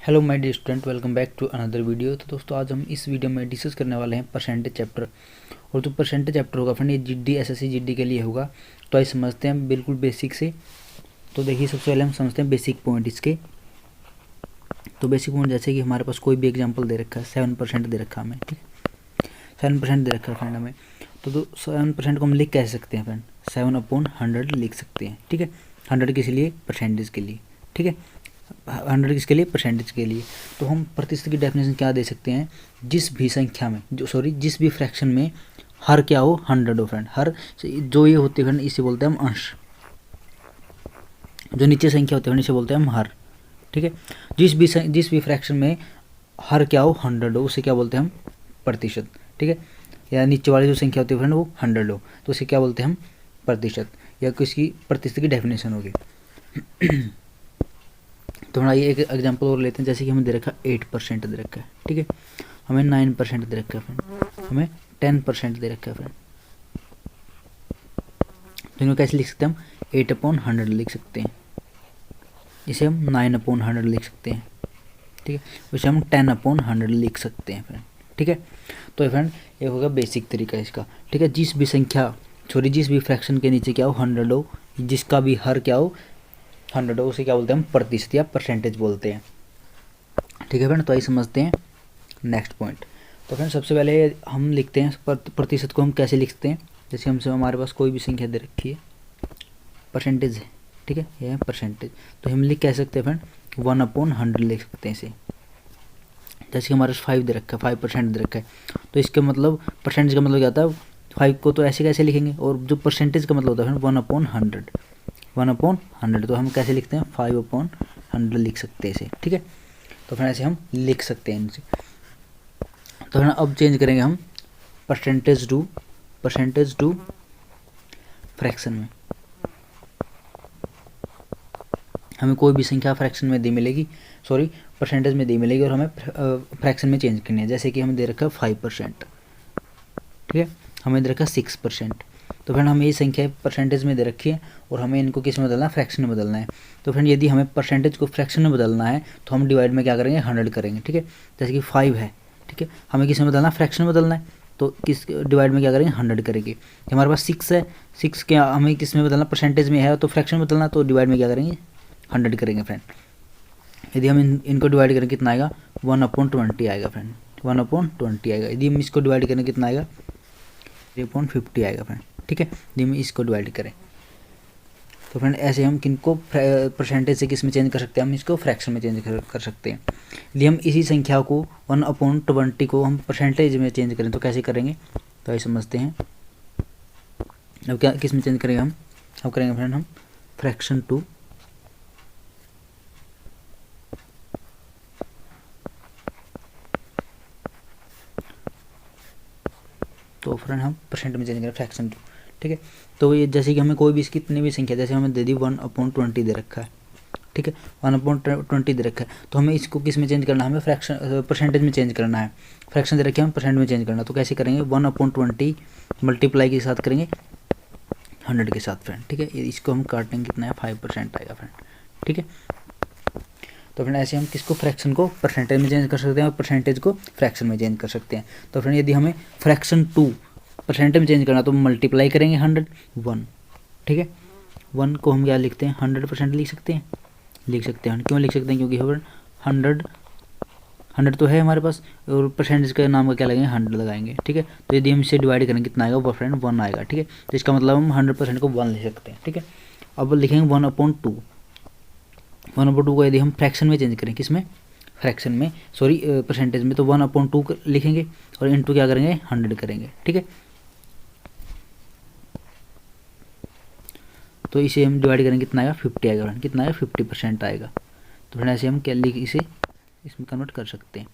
Hello my dear student, welcome back to another video. तो दोस्तों आज हम इस वीडियो में डिस्कस करने वाले हैं परसेंटेज चैप्टर। और जो परसेंटेज चैप्टर होगा फ्रेंड, ये जीडी एसएससी जीडी के लिए होगा। तो आइए समझते हैं बिल्कुल बेसिक से। तो देखिए, सबसे पहले हम समझते हैं बेसिक पॉइंट इसके। तो बेसिक पॉइंट जैसे कि हमारे पास कोई भी एग्जाम्पल दे रखा है, 7% दे रखा है हमें, ठीक है। 7% दे रखा है फ्रेंड हमें। तो 7% को हम लिख कैसे सकते हैं फ्रेंड, 7/100 लिख सकते हैं, ठीक है। 100 किस लिए, परसेंटेज के लिए, ठीक है। 100 किसके लिए, परसेंटेज के लिए। तो हम प्रतिशत की डेफिनेशन क्या दे सकते हैं, जिस भी संख्या में जिस भी फ्रैक्शन में हर क्या हो, 100 हो फ्रेंड। हर जो ये होते हैं फ्रेंड, इसे बोलते हैं हम अंश। जो नीचे संख्या होते हैं इसे बोलते हैं हम हर, ठीक है। जिस भी फ्रैक्शन में हर क्या हो, 100 हो, उसे क्या बोलते हैं हम, प्रतिशत, ठीक है। या नीचे वाली जो संख्या होती है फ्रेंड वो 100 हो, तो उसे क्या बोलते हैं हम, प्रतिशत। या किसकी प्रतिशत की डेफिनेशन होगी। तो हमारा ये एक एग्जांपल और लेते हैं। जैसे कि हमें दे रखा 8% दे रखा है, ठीक है। हमें 9% दे रखा है फ्रेंड, हमें 10% दे रखा है फ्रेंड। तो इनको कैसे लिख सकते हैं हम, 8/100 लिख सकते हैं। इसे हम 9/100 लिख सकते हैं, ठीक है। उसे हम 10/100 लिख सकते हैं फ्रेंड, ठीक है। तो फ्रेंड ये होगा बेसिक तरीका इसका, ठीक है। जिस भी फ्रैक्शन के नीचे क्या हो, 100 हो, जिसका भी हर क्या हो, 100 हो, उसे क्या बोलते हैं हम, प्रतिशत या परसेंटेज बोलते हैं, ठीक है फ्रेंड। तो आइए समझते हैं नेक्स्ट पॉइंट। तो फ्रेंड सबसे पहले हम लिखते हैं प्रतिशत को हम कैसे लिखते हैं। जैसे हमसे हमारे पास कोई भी संख्या दे रखी है, परसेंटेज है, ठीक है, ये है परसेंटेज। तो हम लिख कह सकते हैं फ्रेंड 1/100 लिख सकते हैं इसे। जैसे कि हमारे पास 5 दे रखा है, 5% दे रखा है, तो इसका मतलब परसेंटेज का मतलब क्या होता है, 5 को तो ऐसे कैसे लिखेंगे, और जो परसेंटेज का मतलब होता है 1/100, 1/100। तो हम कैसे लिखते हैं, 5/100 लिख सकते हैं इसे, ठीक है। तो फिर ऐसे हम लिख सकते हैं इनसे। तो फिर अब चेंज करेंगे हम परसेंटेज टू फ्रैक्शन में। हमें कोई भी संख्या फ्रैक्शन में दी मिलेगी, परसेंटेज में दी मिलेगी, और हमें फ्रैक्शन में चेंज करनी है। जैसे कि हमें दे रखा है 5%, ठीक है। हमें दे रखा है 6%। तो फिर हमें ये संख्या परसेंटेज में दे रखी है, और हमें इनको किस में बदलना है, फ्रैक्शन में बदलना है। तो फिर यदि हमें परसेंटेज को फ्रैक्शन में बदलना है, तो हम डिवाइड में क्या करेंगे, 100 करेंगे, ठीक है। जैसे कि 5 है, ठीक है, हमें किस में बदलना है, फ्रैक्शन में बदलना है, तो किस डिवाइड में क्या करेंगे, 100 करेंगे। हमारे पास 6 है, 6 क्या हमें किस में बदलना, परसेंटेज में है, तो फ्रैक्शन में बदलना, तो डिवाइड में क्या करेंगे, 100 करेंगे फ्रेंड। यदि हम इनको डिवाइड करें कितना आएगा, 1/20 आएगा फ्रेंड, 1/20 आएगा। यदि हम इसको डिवाइड करें कितना आएगा, 3/50 आएगा फ्रेंड, ठीक है। यदि हम इसको डिवाइड करें, तो फ्रेंड ऐसे हम किनको परसेंटेज से किस में चेंज कर सकते हैं, हम इसको फ्रैक्शन में चेंज कर सकते हैं। यदि हम इसी संख्या को 1/20 को हम परसेंटेज में चेंज करें तो कैसे करेंगे, तो ऐसे समझते हैं। अब क्या किस में चेंज करेंगे हम, अब करेंगे फ्रेंड हम फ्रैक्शन टू तो फ्रेंड हम परसेंट में चेंज करें फ्रैक्शन टू, ठीक है। तो ये जैसे कि हमें कोई भी इसकी कितनी भी संख्या, जैसे हमें दे दी 1/20 दे रखा है, ठीक है, 1/20 दे रखा है, तो हमें इसको किस में चेंज करना है, हमें फ्रैक्शन परसेंटेज में चेंज करना है। फ्रैक्शन दे रखे हम परसेंट में चेंज करना, तो कैसे करेंगे, 1/20 मल्टीप्लाई के साथ करेंगे 100 के साथ फ्रेंड, ठीक है। इसको हम काटेंगे, कितना है, 5% आएगा फ्रेंड, ठीक है। तो फ्रेंड ऐसे हम किसको, फ्रैक्शन को परसेंटेज में चेंज कर सकते हैं, और परसेंटेज को फ्रैक्शन में चेंज कर सकते हैं। तो फ्रेंड यदि हमें फ्रैक्शन टू परसेंटेज में चेंज करना, तो मल्टीप्लाई करेंगे 100, ठीक है। 1 को हम क्या लिखते हैं, 100% लिख सकते हैं। क्यों लिख सकते हैं, क्योंकि फ्रेंड 100 तो है हमारे पास, और परसेंटेज का नाम का क्या लगेंगे, 100 लगाएंगे, ठीक है। तो यदि हम इसे डिवाइड करेंगे कितना आएगा, वो फ्रेंड 1 आएगा, ठीक है। तो इसका मतलब हम 100% को 1 लिख सकते हैं, ठीक है। अब लिखेंगे 1/2 को यदि हम फ्रैक्शन में चेंज करें, किसमें, फ्रैक्शन में, परसेंटेज में, तो 1/2 लिखेंगे, और इंटू क्या करेंगे, 100 करेंगे, ठीक है। तो इसे हम डिवाइड करेंगे कितना आएगा, 50 आएगा फ्रेंड, कितना आएगा, 50% आएगा। तो फ्रेंड ऐसे हम क्या लिख इसे इसमें कन्वर्ट कर सकते हैं,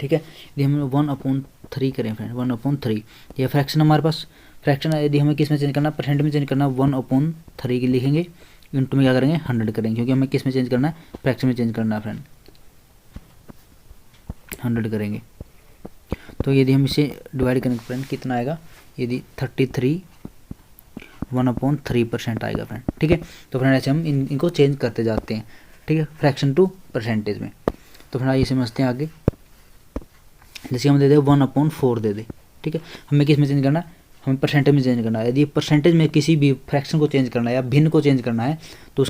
ठीक है। यदि हम 1/3 करें फ्रेंड, 1/3 ये फ्रैक्शन हमारे पास, फ्रैक्शन यदि हमें किस में चेंज करना, परसेंट में चेंज करना, 1/3 की लिखेंगे, इंटू में क्या करेंगे, 100 करेंगे, क्योंकि हमें किस में चेंज करना है, फ्रैक्शन में चेंज करना है फ्रेंड, 100 करेंगे। तो यदि हम इसे डिवाइड करेंगे फ्रेंड कितना आएगा, यदि 33 1/3% आएगा फ्रेंड, ठीक है। तो फ्रेंड ऐसे हम इनको चेंज करते जाते हैं, ठीक है, फ्रैक्शन टू परसेंटेज में। तो फ्रेंड आइए समझते हैं आगे। जैसे हम दे दे 1/4 दे दे, ठीक है, हमें किस में चेंज करना है, हमें परसेंटेज में चेंज करना है। यदि परसेंटेज में किसी भी फ्रैक्शन को चेंज करना है या भिन्न को चेंज करना है तो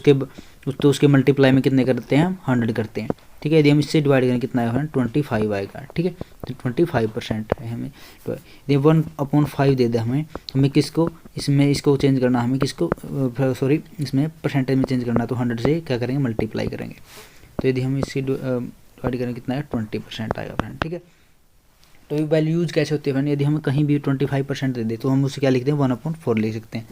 उसके मल्टीप्लाई में कितने करते हैं हम, 100 करते हैं, ठीक है। यदि हम इससे डिवाइड करें कितना आएगा, 25 आएगा, ठीक है, तो 25% है हमें। तो यदि 1/5 दे दे हमें किसको, इसमें इसको चेंज करना, हमें किसको सॉरी इसमें परसेंटेज में चेंज करना, तो 100 से क्या करेंगे, मल्टीप्लाई करेंगे। तो यदि हम इससे डिवाइड करें कितना है, 20% आएगा फ्रेंड, ठीक है। तो ये वैल्यू यूज कैसे होती है फ्रेंड, यदि हमें कहीं भी 25% दे दे तो हम उसे क्या लिखते हैं, 1/4 लिख सकते हैं।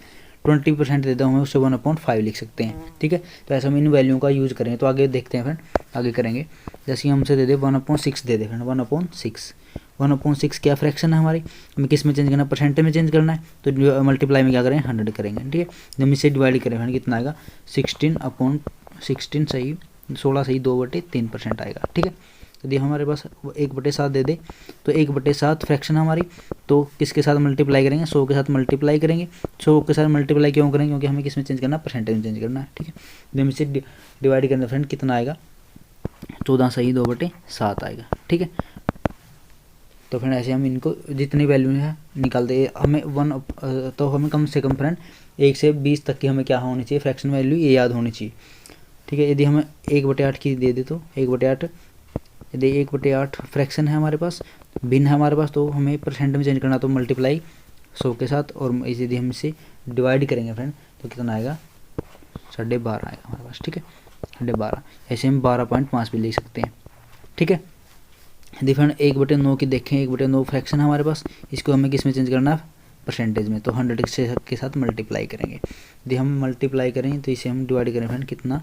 20% दे दो हमें, उससे 1/5 लिख सकते हैं, ठीक है। तो ऐसा हम इन वैल्यू का यूज़ करेंगे। तो आगे देखते हैं फ्रेंड, आगे करेंगे। जैसे हमसे दे दे 1/6 दे दे फ्रेंड, 1/6 क्या फ्रैक्शन है हमारी, हमें किस में चेंज करना है, परसेंटेज में चेंज करना है। तो मल्टीप्लाई में क्या करें, 100 करेंगे, ठीक है। जब इसे डिवाइड करें फ्रेंड कितना आएगा, 16 सही 16 सही 2/3% आएगा, ठीक है। यदि हमारे पास 1/7 दे दे तो 1/7 फ्रैक्शन हमारी, तो किसके साथ मल्टीप्लाई करेंगे, 100 के साथ मल्टीप्लाई करेंगे। 100 के साथ मल्टीप्लाई क्यों करेंगे, क्योंकि हमें किस में चेंज करना है, परसेंटेज में चेंज करना है, ठीक है। जब इसे डिवाइड करना फ्रेंड कितना आएगा, 14 सही 2/7 आएगा, ठीक है। तो फ्रेंड ऐसे हम इनको जितनी वैल्यू है निकालते हमें तो हमें कम से कम फ्रेंड 1 से 20 तक की हमें क्या होनी चाहिए, फ्रैक्शन वैल्यू ये याद होनी चाहिए, ठीक है। यदि हमें 1/8 की दे दे तो 1/8, यदि 1/8 फ्रैक्शन है हमारे पास, भिन्न है हमारे पास, तो हमें परसेंट में चेंज करना, तो मल्टीप्लाई 100 के साथ, और यदि हम इसे डिवाइड करेंगे फ्रेंड तो कितना आएगा, 12.5 आएगा हमारे पास, ठीक है, 12.5। ऐसे हम 12.5 भी ले सकते हैं, ठीक है। यदि फ्रेंड 1/9 की देखें, 1/9 फ्रैक्शन है हमारे पास, इसको हमें किस में चेंज करना है, परसेंटेज में, तो 100 के साथ मल्टीप्लाई करेंगे। यदि हम मल्टीप्लाई करें तो इसे हम डिवाइड करें फ्रेंड कितना,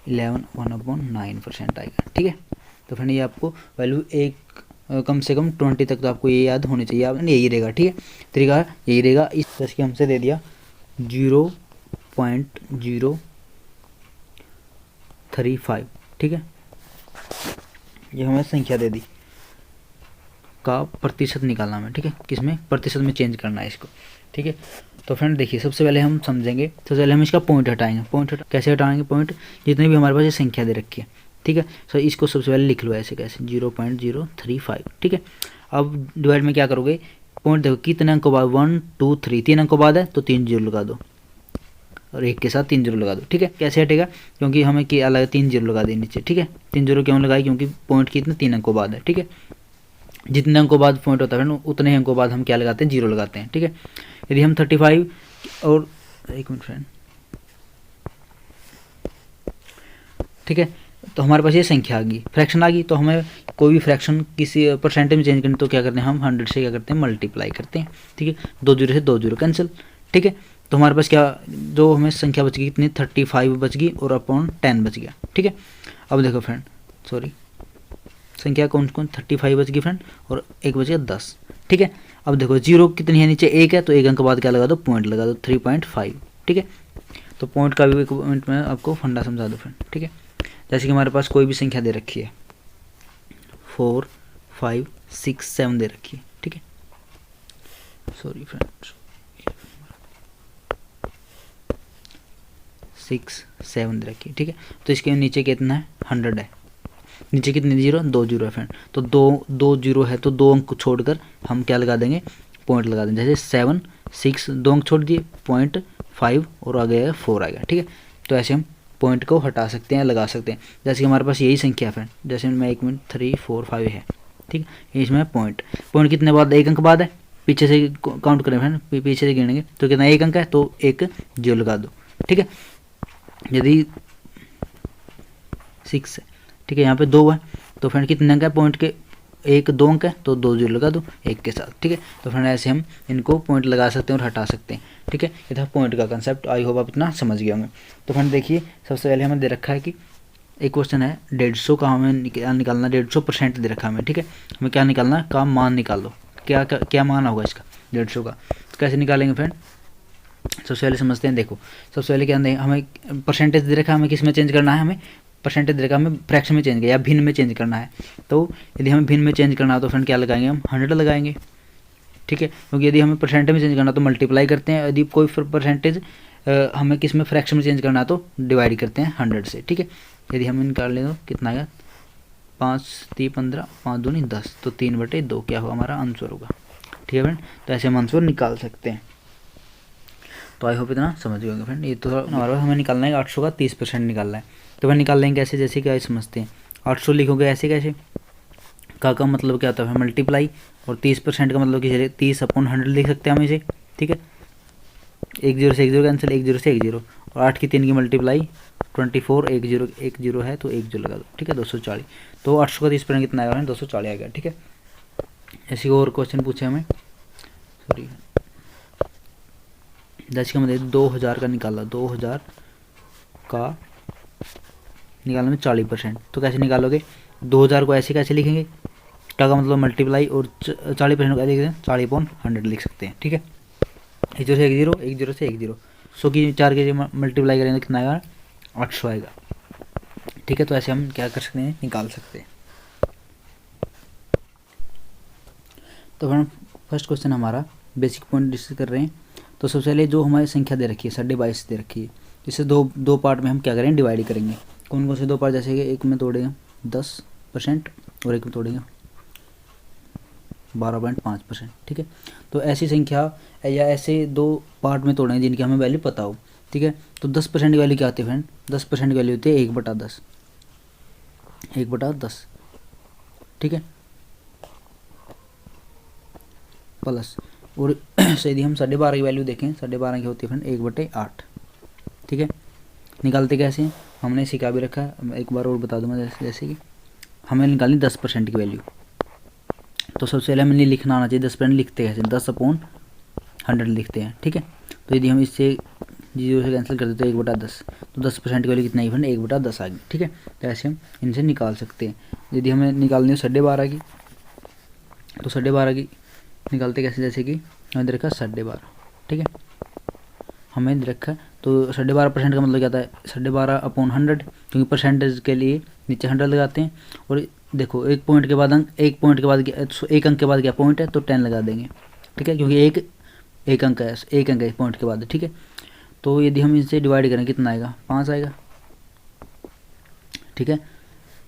1/9% आएगा, ठीक है। तो फ्रेंड ये आपको वैल्यू कम से कम 20 तक तो आपको ये याद होनी चाहिए, आपने यही रहेगा, ठीक है, तरीका यही रहेगा। इस तरह से हमसे दे दिया 0.035, ठीक है, ये हमें संख्या दे दी का प्रतिशत निकालना हमें, ठीक है, किसमें प्रतिशत में चेंज करना है इसको, ठीक है। तो फ्रेंड देखिए सबसे पहले हम समझेंगे, सबसे पहले हम इसका पॉइंट हटाएंगे। कैसे हटाएंगे पॉइंट, जितने भी हमारे पास ये संख्या दे रखी है, ठीक है। सो इसको सबसे पहले लिख लो ऐसे, कैसे 0.035, ठीक है। अब डिवाइड में क्या करोगे, पॉइंट देखो कितने अंकों बाद, 1 2 3, 3 अंकों बाद है तो 3 0 लगा दो, और 1 के साथ 3 0 लगा दो, ठीक है। कैसे हटेगा, क्योंकि हमें क्या लगा, 3 0 लगा दें नीचे, ठीक है। 3 0 क्यों लगाए, क्योंकि पॉइंट कितने 3 अंकों बाद है, ठीक है। जितने अंकों बाद पॉइंट होता है उतने अंकों बाद हम क्या लगाते हैं, 0 लगाते हैं, ठीक है। यदि हम 35 और 1 मिनट फ्रेंड, ठीक है, तो हमारे पास ये संख्या आ गई, फ्रैक्शन आ गई। तो हमें कोई भी फ्रैक्शन किसी परसेंटेज में चेंज करनी तो क्या करते हैं, हम 100 से क्या करते हैं, मल्टीप्लाई करते हैं, ठीक है। 2 0 से 2 0 कैंसिल, ठीक है। तो हमारे पास क्या, जो हमें संख्या बच गई कितनी, 35 बच गई और अपॉन 10 बच गया, ठीक है। अब देखो फ्रेंड, सॉरी संख्या कौन कौन, 35 बच गई फ्रेंड, और 1 बच गया 10, ठीक है। अब देखो 0 कितनी है नीचे, 1 है, तो 1 अंक बाद क्या लगा दो, पॉइंट लगा दो, 3.5, ठीक है। तो पॉइंट का भी एक पॉइंट में आपको फंडा समझा दो फ्रेंड, ठीक है। जैसे कि हमारे पास कोई भी संख्या दे रखी है, 4 5 6 7 दे रखी है, ठीक है, सॉरी फ्रेंड्स 6 7 दे रखी है, ठीक है। तो इसके नीचे कितना है, 100 है, नीचे कितने 0, 2 0 है फ्रेंड। तो 2 0 है, तो 2 अंक छोड़कर हम क्या लगा देंगे, पॉइंट लगा देंगे। जैसे 7 6 2 अंक छोड़ दिए, 0.5 और आगे है 4 आएगा, ठीक है। तो ऐसे हम पॉइंट को हटा सकते हैं, लगा सकते हैं। जैसे कि हमारे पास यही संख्या फ्रेंड, जैसे मैं 1 मिनट 3 4 5 है, ठीक है। इसमें पॉइंट कितने बाद, 1 अंक बाद है, पीछे से काउंट करें फ्रेंड, पीछे से गिनेंगे तो कितना 1 अंक है, तो 1 0 लगा दो, ठीक है। यदि 6 है, ठीक है, यहाँ पे 2 है, तो फ्रेंड कितने अंक है, पॉइंट के 1 2 अंक है, तो 2 0 लगा दो 1 के साथ, ठीक है। तो फ्रेंड ऐसे हम इनको पॉइंट लगा सकते हैं और हटा सकते हैं, ठीक है। ये था पॉइंट का कंसेप्ट, आई होप आप इतना समझ गए होंगे। तो फ्रेंड देखिए सबसे पहले हमें दे रखा है कि एक क्वेश्चन है 150 का, हमें निकालना 150% दे रखा है हमें, ठीक है। हमें क्या निकालना है, का मान निकाल दो, क्या मान होगा इसका 150 का। तो कैसे निकालेंगे फ्रेंड, सबसे पहले समझते हैं। देखो सबसे पहले क्या हमें परसेंटेज दे रखा है, हमें किस में चेंज करना है, हमें परसेंटेज दे रखा है, हमें फ्रैक्शन में चेंज करना या भिन्न में चेंज करना है। तो यदि हमें भिन्न में चेंज करना है तो फ्रेंड क्या लगाएंगे, हम 100 लगाएंगे, ठीक है, क्योंकि यदि हमें परसेंटेज में चेंज करना तो मल्टीप्लाई करते हैं, यदि कोई परसेंटेज हमें किस में फ्रैक्शन में चेंज करना है तो डिवाइड करते हैं 100 से। ठीक है, यदि हम निकाल लें तो कितना आएगा, 5 3 15, 5 दूनी 10, तो 3/2 क्या होगा हमारा आंसर होगा। ठीक है फ्रेंड, तो ऐसे हम आंसर निकाल सकते हैं। तो आई होप इतना समझ गए होंगे फ्रेंड। ये तो हमारे पास हमें निकालना है 800 का 30% निकालना है, तो वह निकाल लेंगे कैसे, जैसे क्या समझते हैं। 800 लिखोगे ऐसे कैसे, का मतलब क्या होता है मल्टीप्लाई, और 30% का मतलब कि 30/100 लिख सकते हैं हम इसे। ठीक है, 1 0 से 1 0 कैंसिल, 1 0 से 1 0, और 8 की 3 की मल्टीप्लाई 24, 1 0 है तो 1 0 लगा दो। ठीक है, 240, तो 800 का 30% कितना आएगा, 240 आएगा। ठीक है, ऐसे और क्वेश्चन पूछे हमें, सॉरी, जैसे कि हमने 2000 का निकाला, 2000 का निकालने में 40%, तो कैसे निकालोगे, 2000 को ऐसे कैसे लिखेंगे, का मतलब मल्टीप्लाई, और 40% को ऐसे लिखते हैं 40/100 लिख सकते हैं। ठीक है, 1 0 से 1 0, 1 0 से 1 0, 100 की 4 के मल्टीप्लाई करेंगे तो कितना आएगा, 800 आएगा। ठीक है, तो ऐसे हम क्या कर सकते हैं, निकाल सकते हैं। तो हम फर्स्ट क्वेश्चन हमारा बेसिक पॉइंट डिस्कस कर रहे हैं। तो सबसे पहले जो हमारी संख्या दे रखी है 22.5 दे रखी है, इसे दो पार्ट में हम क्या करेंगे, डिवाइड करेंगे। कौन कौन से 2 पार्ट, जैसे कि एक में तोड़ेंगे 10% और एक में तोड़ेंगे 12.5%। ठीक है, तो ऐसी संख्या या ऐसे 2 पार्ट में तोड़ेंगे जिनकी हमें वैल्यू पता हो। ठीक है, तो 10% की वैल्यू क्या होती है फ्रेंड, 10% की वैल्यू होती है 1/10, 1/10। ठीक है, प्लस, और यदि हम 12.5 की वैल्यू देखें, 12.5 की होती है फ्रेंड 1/8। ठीक है, निकालते कैसे हैं, हमने सिखा भी रखा है, एक बार और बता दूंगा। जैसे कि हमें निकालनी 10% की वैल्यू, तो सबसे पहले हमें लिखना आना चाहिए 10% लिखते कैसे, 10/100 लिखते हैं। ठीक है, तो यदि हम इससे 0 से कैंसिल कर देते हैं 1/10, तो 10% की वैल्यू कितना ही फ्रेंड 1/10 आ गई। ठीक है, तो ऐसे हम इनसे निकाल सकते हैं। यदि हमें निकालनी हो 12.5 की, तो 12.5 की निकालते कैसे, जैसे कि हमें दे रखा 12.5। ठीक है, हमें दे रखा, तो 12.5% का मतलब क्या आता है, 12/100, क्योंकि परसेंटेज के लिए नीचे 100 लगाते हैं। और देखो एक पॉइंट के बाद अंक, एक अंक के बाद क्या पॉइंट है, तो 10 लगा देंगे। ठीक है, क्योंकि एक अंक है, एक अंक है पॉइंट के बाद। ठीक है, तो यदि हम इनसे डिवाइड करें कितना आएगा, 5 आएगा। ठीक है,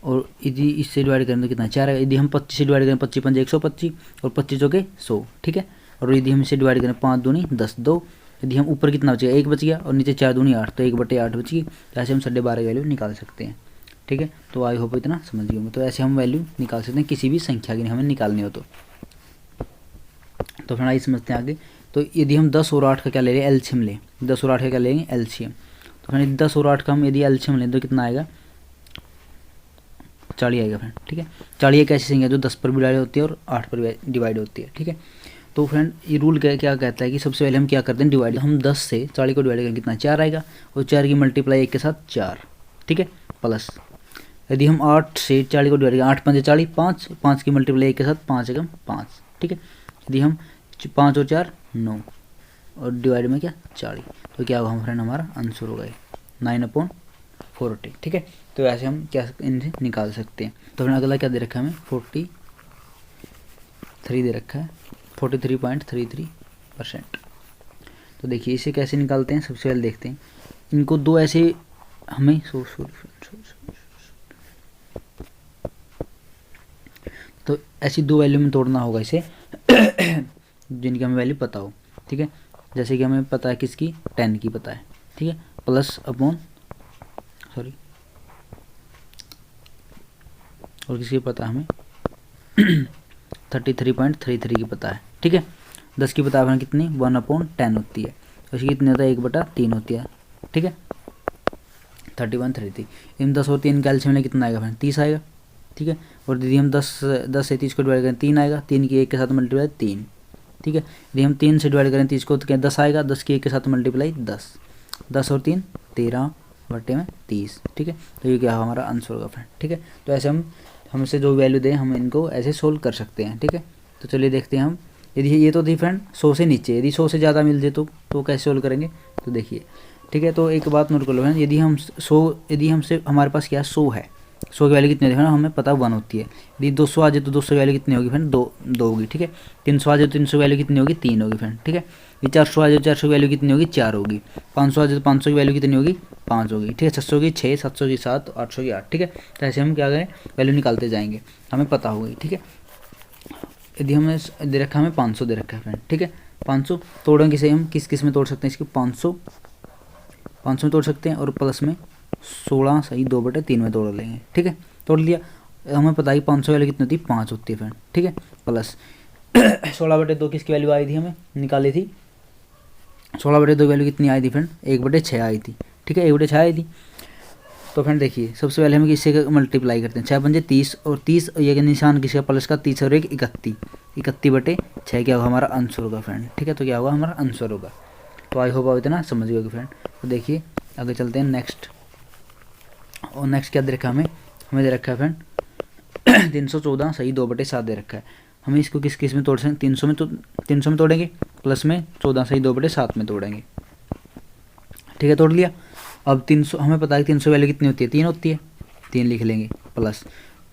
और यदि इससे डिवाइड करें तो कितना 4 आएगा। यदि हम 25 से डिवाइड करें, 25 5 125, और 25 के 100। ठीक है, और यदि हम इसे डिवाइड करें 5 दूनी 10 2, यदि हम ऊपर कितना बचेगा, 1 बच गया, और नीचे 4 दूनी 8, तो 1/8 बच गई। तो ऐसे हम 12.5 की वैल्यू निकाल सकते हैं। ठीक है, तो आई होप इतना समझ गए होंगे। तो ऐसे हम वैल्यू निकाल सकते हैं किसी भी संख्या की हमें निकालनी हो तो फिर आइए समझते हैं आगे। तो यदि हम 10 और 8 का क्या ले रहे हैं, एलसीएम लें, 10 और 8 का क्या लेंगे, एलसीएम। तो फिर 10 और 8 का हम यदि एलसीएम लें तो कितना आएगा, 40 आएगा फ्रेंड। ठीक है, 40 एक ऐसी संख्या जो 10 पर डिवाइड होती है और 8 पर डिवाइड होती है। ठीक है, तो फ्रेंड ये रूल क्या कहता है कि सबसे पहले हम क्या करते हैं, डिवाइड। हम 10 से 40 को डिवाइड करें कितना, 4 आएगा, और 4 की मल्टीप्लाई 1 के साथ 4। ठीक है, प्लस यदि हम 8 से 40 को डिवाइड करें, 8 5 40, 5 की मल्टीप्लाई 1 के साथ 5 एकम 5। ठीक है, यदि हम 5 और 4 9, और डिवाइड में क्या 40, तो क्या होगा फ्रेंड, हमारा आंसर होगा 9/40। ठीक है, तो ऐसे हम क्या इनसे निकाल सकते हैं। तो फिर अगला क्या दे रखा है हमें, 43 दे रखा है, 43.33%। तो देखिए इसे कैसे निकालते हैं, सबसे पहले देखते हैं इनको दो ऐसे हमें तो ऐसी 2 वैल्यू में तोड़ना होगा इसे जिनकी हमें वैल्यू पता हो। ठीक है, जैसे कि हमें पता है किसकी, 10 की पता है। ठीक है, प्लस अपॉन और किसकी पता है हमें 33.33 की पता है। ठीक है, 10 की पता है कितनी, 1/10 होती है, तो इसकी कितनी होता है, 1/3 होती है। ठीक है, 31.33। इन 10 और 3 कैल्शियम में कितना आएगा फ्रेंड, 30 आएगा। ठीक है, और यदि हम 10 से 30 को डिवाइड करें 3 आएगा, 3 की 1 के साथ मल्टीप्लाई 3। ठीक है, यदि हम 3 से डिवाइड करें 30 को तो क्या 10 आएगा, 10 की 1 के साथ मल्टीप्लाई 10, 10 और 3 13/30। ठीक है, तो ये क्या हमारा आंसर होगा फ्रेंड। ठीक है, तो ऐसे हमसे जो वैल्यू दें हम इनको ऐसे सोल्व कर सकते हैं। ठीक है, तो चलिए देखते हैं हम। यदि ये तो थी फ्रेंड 100 से नीचे, यदि 100 से ज़्यादा मिल जाए तो कैसे सोल्व करेंगे, तो देखिए। ठीक है, तो एक बात नोट कर लो फ्रेंड, यदि हमसे हमारे पास क्या 100 है, 100 की वैल्यू कितनी होती है फ्रेंड, हमें पता 1 होती है। यदि 200 आ जाए तो 200 की वैल्यू कितनी होगी फ्रेंड, 2 होगी, ठीक है। 300 आ जाए तो 300 की वैल्यू कितनी होगी, 3 होगी फ्रेंड, ठीक है। ये 400 आ जाए तो 400 की वैल्यू कितनी होगी, 4 होगी। 500 आ जाए तो 500 की वैल्यू कितनी होगी, 5 होगी, ठीक है। 600 की 6, 700 की 7, 800 की 8, ठीक है। तो ऐसे हम क्या करें, वैल्यू निकालते जाएंगे, हमें पता होगी, ठीक है। यदि हमें दे रखा है, हमें 500 दे रखा है फ्रेंड, ठीक है। 500 तोड़ेंगे से हम किस में तोड़ सकते हैं इसकी, 500 में तोड़ सकते हैं, और प्लस में 16 सही 2/3 में तोड़ लेंगे, ठीक है। तोड़ लिया, हमें पता है 500 वैल्यू कितनी होती है, 5 होती है फ्रेंड, ठीक है। प्लस 16/2 किसकी वैल्यू आई थी, हमें निकाली थी। 16/2 वैल्यू कितनी आई थी फ्रेंड, 1/6 आई थी, ठीक है। 1/6 आई थी। तो फ्रेंड देखिए, सबसे पहले हम किससे मल्टीप्लाई करते हैं, 6 पंजे 30, और 30 ये निशान किसका, प्लस का, 30 और 1 31, 31/6 क्या होगा, हमारा आंसर होगा फ्रेंड, ठीक है। तो क्या होगा, हमारा आंसर होगा। तो आई होप आप इतना समझ गए फ्रेंड। तो देखिए आगे चलते हैं नेक्स्ट। और नेक्स्ट क्या दे रखा है हमें दे रखा है फ्रेंड 314 सही 2/7 दे रखा है। हमें इसको किस में तोड़ सकते हैं, 300 में तोड़ेंगे, प्लस में 14 सही 2/7 में तोड़ेंगे, ठीक है। तोड़ लिया। अब 300 हमें पता है 300 वैल्यू कितनी होती है, 3 होती है, 3 लिख लेंगे। प्लस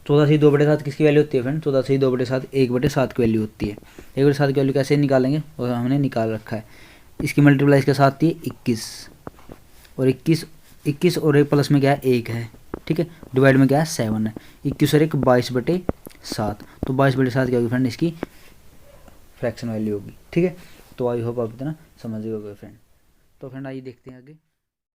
14 सही 2/7 किसकी वैल्यू होती है फ्रेंड, 14 सही 2/7 1/7 की वैल्यू होती है। 1/7 की वैल्यू कैसे निकालेंगे, और हमने निकाल रखा है। इसकी मल्टीप्लाई इसके साथ थी 21, और 21 और 1 प्लस में क्या है, 1 है, ठीक है। डिवाइड में क्या है, 7 है। 21 और 1 22/7, तो 22/7 क्या होगी फ्रेंड, इसकी फ्रैक्शन वैल्यू होगी, ठीक है। तो आई होप आप इतना समझ गए फ्रेंड। तो फ्रेंड आइए देखते हैं आगे।